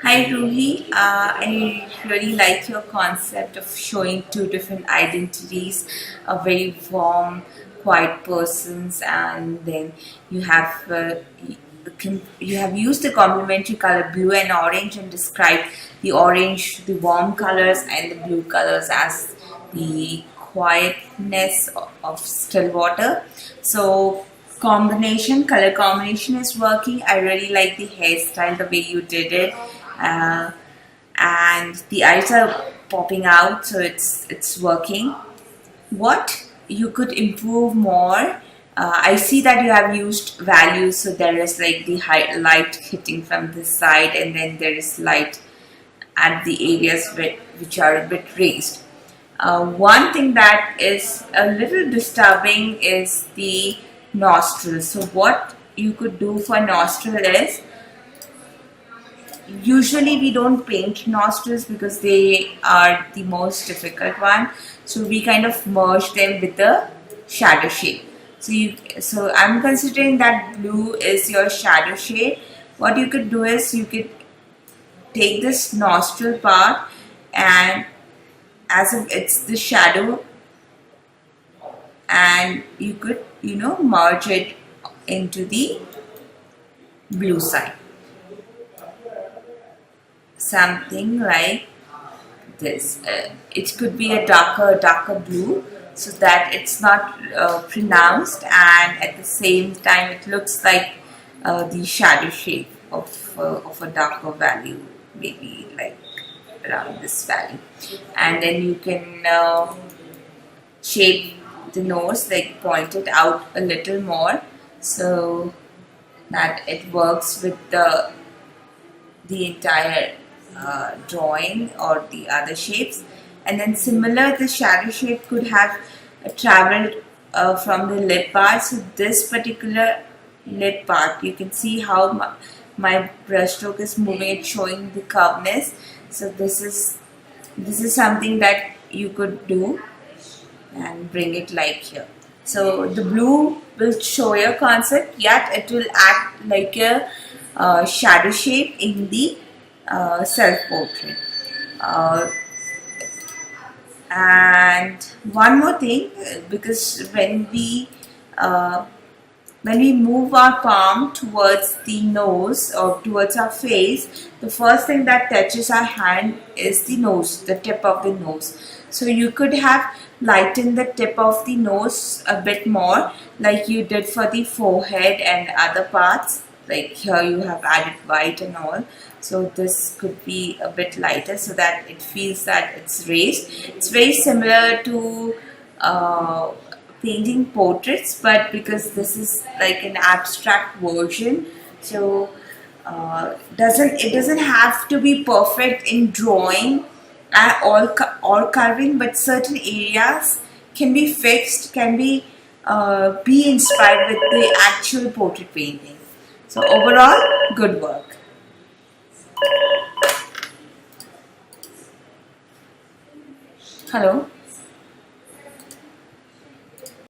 Hi Ruhi, I really like your concept of showing two different identities, a very warm, quiet persons, and then you have you have used the complementary color blue and orange and described the orange, the warm colors, and the blue colors as the quietness of still water. So color combination is working. I really like the hairstyle, the way you did it, uh, and the eyes are popping out, so it's working. What you could improve more? I see that you have used values, so there is like the light hitting from this side, and then there is light at the areas which are a bit raised. One thing that is a little disturbing is the nostrils. So what you could do for nostril is, usually we don't paint nostrils because they are the most difficult one. So we kind of merge them with the shadow shade. So I'm considering that blue is your shadow shade. What you could do is you could take this nostril part, and as if it's the shadow, and you could merge it into the blue side, something like this. It could be a darker blue, so that it's not pronounced, and at the same time it looks like the shadow shape of a darker value, maybe like around this value. And then you can shape the nose, like point it out a little more, so that it works with the entire drawing or the other shapes. And then similar, the shadow shape could have traveled from the lip part. So this particular lip part, you can see how my brush stroke is moving, it showing the curveness. So this is something that you could do and bring it like here. So the blue will show your concept, yet it will act like a shadow shape in the self-portrait. Uh, and one more thing, because uh, when we move our palm towards the nose or towards our face, the first thing that touches our hand is the nose, the tip of the nose. So you could have lightened the tip of the nose a bit more, like you did for the forehead and other parts. Like here you have added white and all. So this could be a bit lighter so that it feels that it's raised. It's very similar to uh, painting portraits, but because this is like an abstract version, so it doesn't have to be perfect in drawing at all carving, but certain areas can be fixed, can be inspired with the actual portrait painting. So overall, good work. Hello.